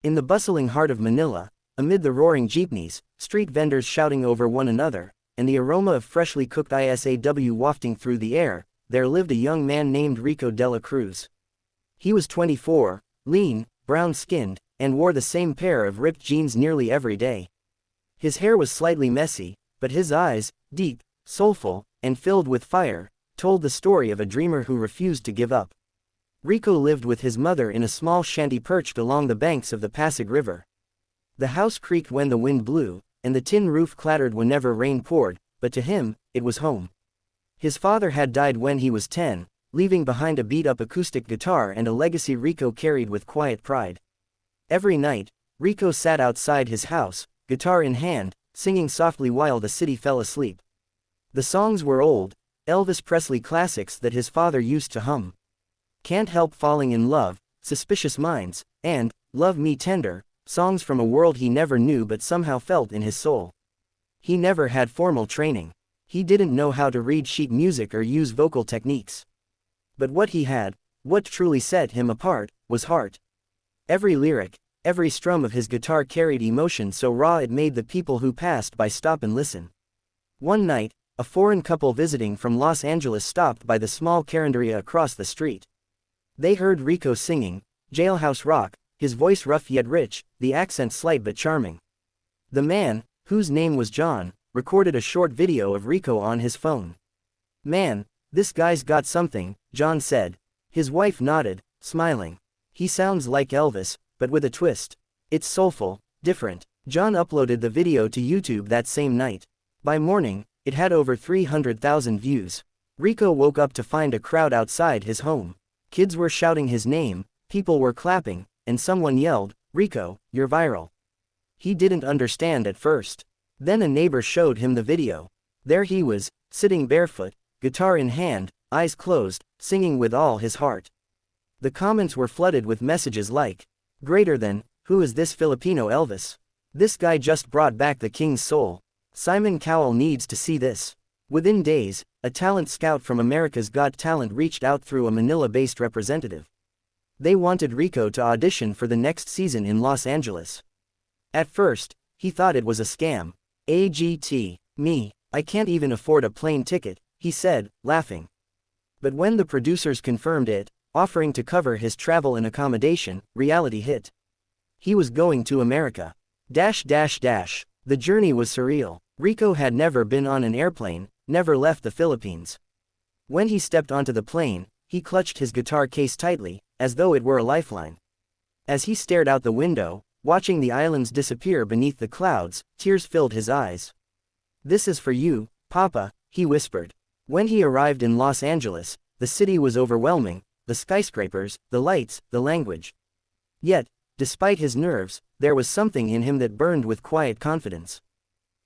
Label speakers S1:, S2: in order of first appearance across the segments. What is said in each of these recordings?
S1: In the bustling heart of Manila, amid the roaring jeepneys, street vendors shouting over one another, and the aroma of freshly cooked ISAW wafting through the air, there lived a young man named Rico de la Cruz. He was 24, lean, brown-skinned, and wore the same pair of ripped jeans nearly every day. His hair was slightly messy, but his eyes, deep, soulful, and filled with fire, told the story of a dreamer who refused to give up. Rico lived with his mother in a small shanty perched along the banks of the Pasig River. The house creaked when the wind blew, and the tin roof clattered whenever rain poured, but to him, it was home. His father had died when he was 10, leaving behind a beat-up acoustic guitar and a legacy Rico carried with quiet pride. Every night, Rico sat outside his house, guitar in hand, singing softly while the city fell asleep. The songs were old, Elvis Presley classics that his father used to hum. Can't Help Falling in Love, Suspicious Minds, and Love Me Tender, songs from a world he never knew but somehow felt in his soul. He never had formal training. He didn't know how to read sheet music or use vocal techniques. But what he had, what truly set him apart, was heart. Every lyric, every strum of his guitar carried emotion so raw it made the people who passed by stop and listen. One night, a foreign couple visiting from Los Angeles stopped by the small carinderia across the street. They heard Rico singing, Jailhouse Rock, his voice rough yet rich, the accent slight but charming. The man, whose name was John, recorded a short video of Rico on his phone. "Man, this guy's got something," John said. His wife nodded, smiling. "He sounds like Elvis, but with a twist. It's soulful, different." John uploaded the video to YouTube that same night. By morning, it had over 300,000 views. Rico woke up to find a crowd outside his home. Kids were shouting his name, people were clapping, and someone yelled, "Rico, you're viral." He didn't understand at first. Then a neighbor showed him the video. There he was, sitting barefoot, guitar in hand, eyes closed, singing with all his heart. The comments were flooded with messages like, "Greater than, who is this Filipino Elvis? This guy just brought back the king's soul. Simon Cowell needs to see this." Within days, a talent scout from America's Got Talent reached out through a Manila-based representative. They wanted Rico to audition for the next season in Los Angeles. At first, he thought it was a scam. Me, I can't even afford a plane ticket," he said, laughing. But when the producers confirmed it, offering to cover his travel and accommodation, reality hit. He was going to America. The journey was surreal. Rico had never been on an airplane, never left the Philippines. When he stepped onto the plane, he clutched his guitar case tightly, as though it were a lifeline. As he stared out the window, watching the islands disappear beneath the clouds, tears filled his eyes. "This is for you, Papa," he whispered. When he arrived in Los Angeles, the city was overwhelming, the skyscrapers, the lights, the language. Yet, despite his nerves, there was something in him that burned with quiet confidence.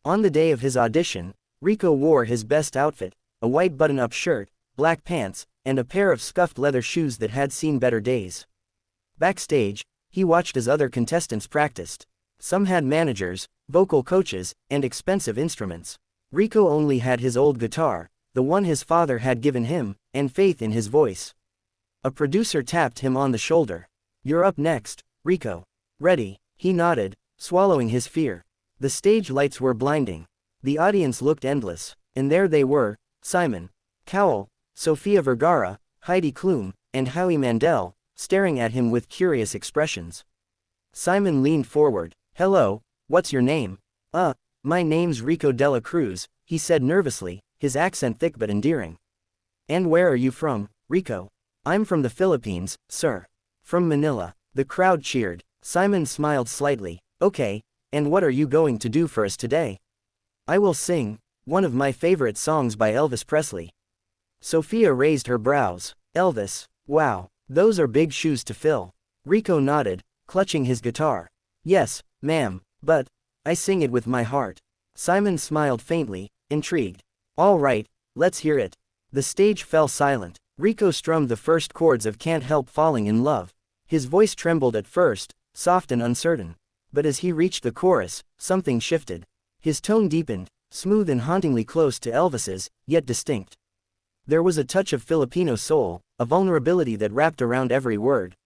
S1: On the day of his audition, Rico wore his best outfit, a white button-up shirt, black pants, and a pair of scuffed leather shoes that had seen better days. Backstage, he watched as other contestants practiced. Some had managers, vocal coaches, and expensive instruments. Rico only had his old guitar, the one his father had given him, and faith in his voice. A producer tapped him on the shoulder. "You're up next, Rico. Ready?" He nodded, swallowing his fear. The stage lights were blinding. The audience looked endless, and there they were, Simon Cowell, Sofia Vergara, Heidi Klum, and Howie Mandel, staring at him with curious expressions. Simon leaned forward. "Hello, what's your name?" My name's Rico de la Cruz," he said nervously, his accent thick but endearing. "And where are you from, Rico?" "I'm from the Philippines, sir." "From Manila." The crowd cheered. Simon smiled slightly. "Okay, and what are you going to do for us today?" "I will sing one of my favorite songs by Elvis Presley." Sophia raised her brows. "Elvis, wow, those are big shoes to fill." Rico nodded, clutching his guitar. "Yes, ma'am, but I sing it with my heart." Simon smiled faintly, intrigued. "All right, let's hear it." The stage fell silent. Rico strummed the first chords of Can't Help Falling in Love. His voice trembled at first, soft and uncertain. But as he reached the chorus, something shifted. His tone deepened, smooth and hauntingly close to Elvis's, yet distinct. There was a touch of Filipino soul, a vulnerability that wrapped around every word.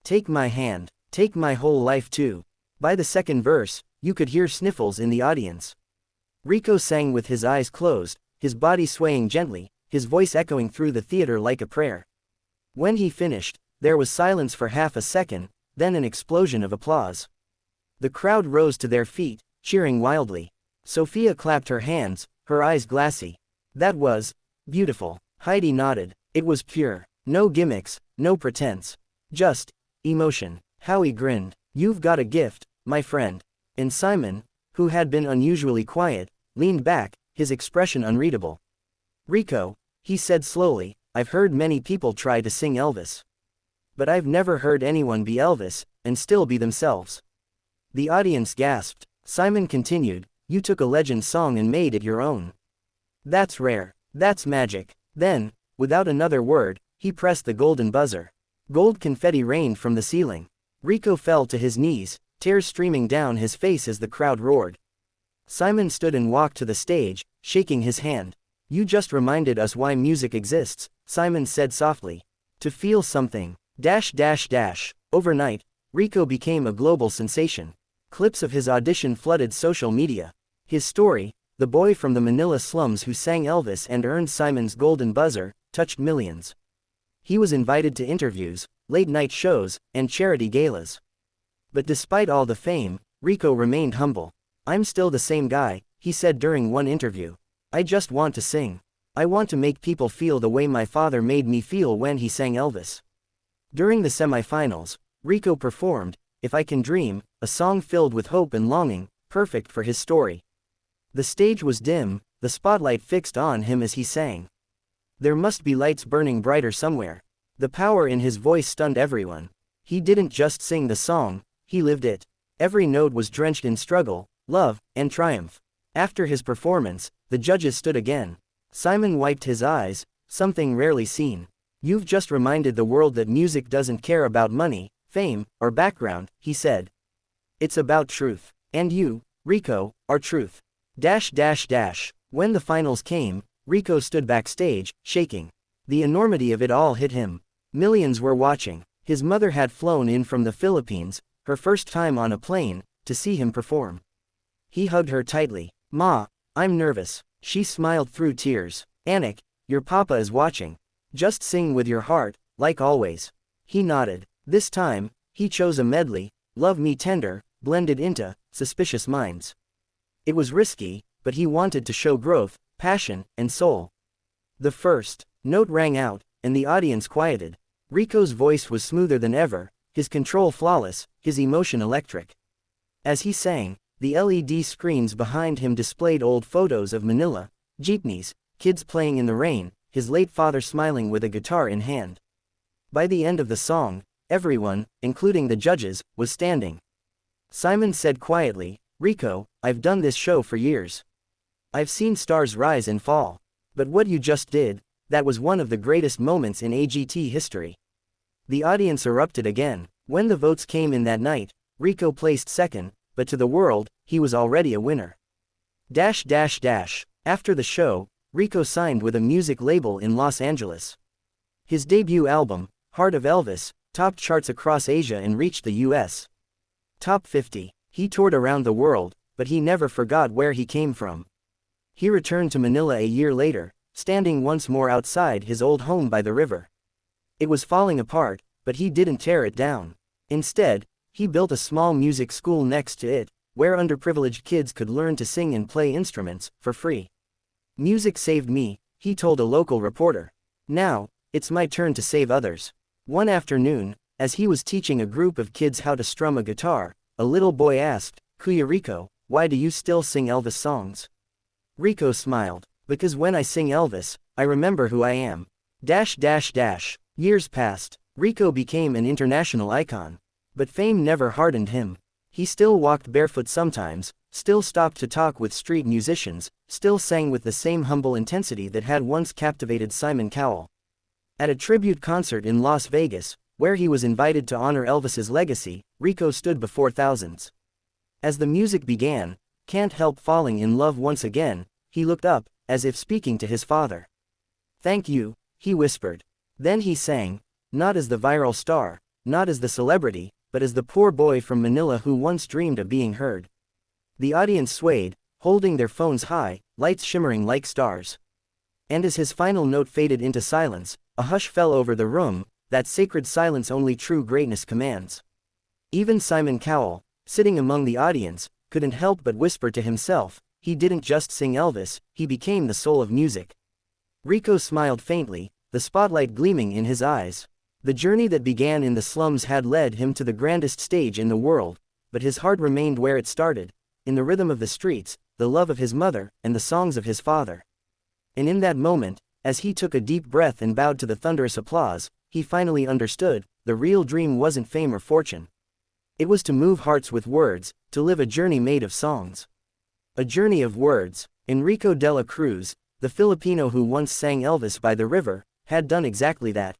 S1: Take my hand, Take my whole life too. By the second verse, you could hear sniffles in the audience. Rico sang with his eyes closed, his body swaying gently, his voice echoing through the theater like a prayer. When he finished, there was silence for half a second, then an explosion of applause. The crowd rose to their feet, cheering wildly. Sophia clapped her hands, her eyes glassy. That was beautiful. Heidi nodded. It was pure. No gimmicks, no pretense. Just emotion. Howie grinned. You've got a gift, my friend. And Simon, who had been unusually quiet, leaned back, his expression unreadable. Rico, he said slowly, I've heard many people try to sing Elvis. But I've never heard anyone be Elvis, and still be themselves. The audience gasped. Simon continued, you took a legend song and made it your own. That's rare. That's magic. Then, without another word, he pressed the golden buzzer. Gold confetti rained from the ceiling. Rico fell to his knees, tears streaming down his face as the crowd roared. Simon stood and walked to the stage, shaking his hand. You just reminded us why music exists, Simon said softly. To feel something. Overnight, Rico became a global sensation. Clips of his audition flooded social media. His story, the boy from the Manila slums who sang Elvis and earned Simon's golden buzzer, touched millions. He was invited to interviews, late-night shows, and charity galas. But despite all the fame, Rico remained humble. I'm still the same guy, he said during one interview. I just want to sing. I want to make people feel the way my father made me feel when he sang Elvis. During the semifinals, Rico performed, If I Can Dream, a song filled with hope and longing, perfect for his story. The stage was dim, the spotlight fixed on him as he sang. There must be lights burning brighter somewhere. The power in his voice stunned everyone. He didn't just sing the song, he lived it. Every note was drenched in struggle, love, and triumph. After his performance, the judges stood again. Simon wiped his eyes, something rarely seen. You've just reminded the world that music doesn't care about money, fame, or background, he said. It's about truth. And you, Rico, are truth. When the finals came, Rico stood backstage, shaking. The enormity of it all hit him. Millions were watching. His mother had flown in from the Philippines, her first time on a plane, to see him perform. He hugged her tightly. Ma, I'm nervous. She smiled through tears. Anik, your papa is watching. Just sing with your heart, like always. He nodded. This time, he chose a medley, Love Me Tender, blended into Suspicious Minds. It was risky, but he wanted to show growth, passion, and soul. The first note rang out, and the audience quieted. Rico's voice was smoother than ever, his control flawless, his emotion electric. As he sang, the LED screens behind him displayed old photos of Manila, jeepneys, kids playing in the rain, his late father smiling with a guitar in hand. By the end of the song, everyone, including the judges, was standing. Simon said quietly, Rico, I've done this show for years. I've seen stars rise and fall. But what you just did, that was one of the greatest moments in AGT history. The audience erupted again. When the votes came in that night, Rico placed second, but to the world, he was already a winner. After the show, Rico signed with a music label in Los Angeles. His debut album, Heart of Elvis, topped charts across Asia and reached the US Top 50. He toured around the world, but he never forgot where he came from. He returned to Manila a year later, standing once more outside his old home by the river. It was falling apart, but he didn't tear it down. Instead, he built a small music school next to it, where underprivileged kids could learn to sing and play instruments, for free. Music saved me, he told a local reporter. Now, it's my turn to save others. One afternoon, as he was teaching a group of kids how to strum a guitar, a little boy asked, Kuya Rico, why do you still sing Elvis songs? Rico smiled. Because when I sing Elvis, I remember who I am. Years passed. Rico became an international icon. But fame never hardened him. He still walked barefoot sometimes, still stopped to talk with street musicians, still sang with the same humble intensity that had once captivated Simon Cowell. At a tribute concert in Las Vegas, where he was invited to honor Elvis's legacy, Rico stood before thousands. As the music began, Can't Help Falling in Love once again, he looked up, as if speaking to his father. Thank you, he whispered. Then he sang, not as the viral star, not as the celebrity, but as the poor boy from Manila who once dreamed of being heard. The audience swayed, holding their phones high, lights shimmering like stars. And as his final note faded into silence, a hush fell over the room, that sacred silence only true greatness commands. Even Simon Cowell, sitting among the audience, couldn't help but whisper to himself, he didn't just sing Elvis, he became the soul of music. Rico smiled faintly, the spotlight gleaming in his eyes. The journey that began in the slums had led him to the grandest stage in the world, but his heart remained where it started, in the rhythm of the streets, the love of his mother, and the songs of his father. And in that moment, as he took a deep breath and bowed to the thunderous applause, he finally understood, the real dream wasn't fame or fortune. It was to move hearts with words, to live a journey made of songs. A journey of words. Enrico de la Cruz, the Filipino who once sang Elvis by the river, had done exactly that.